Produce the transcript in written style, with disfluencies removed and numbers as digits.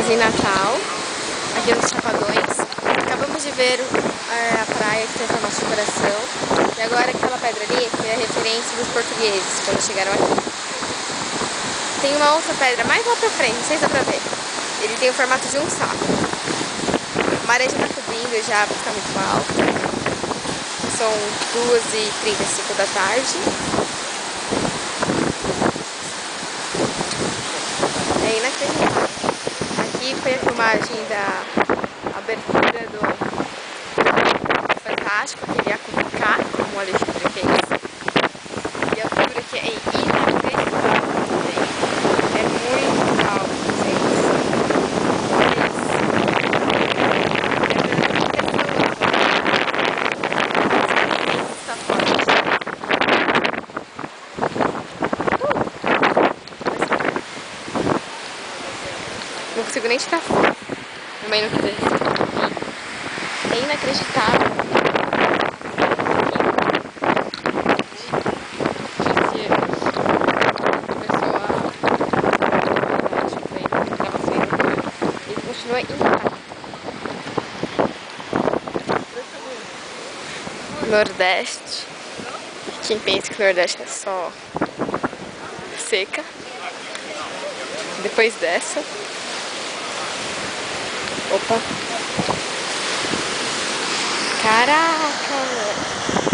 em Natal, aqui nos Chapadões. Acabamos de ver a praia que tem formato de coração. E agora aquela pedra ali que é a referência dos portugueses quando chegaram aqui. Tem uma outra pedra mais lá pra frente, não sei se dá pra ver. Ele tem o formato de um sapo. A maré já tá subindo já pra ficar muito alta. São 2h35 da tarde. É inacreditável. Aqui foi a filmagem da abertura do Fantástico, aquele Acucá, como o Alexandre fez. E a altura aqui é inacreditável. É muito alto, gente. Olha isso. Não consigo nem tirar foto. Também não quiser. É inacreditável. Ele continua intacto. Nordeste. Quem pensa que o Nordeste é só seca. Depois dessa. Opa! Caraca!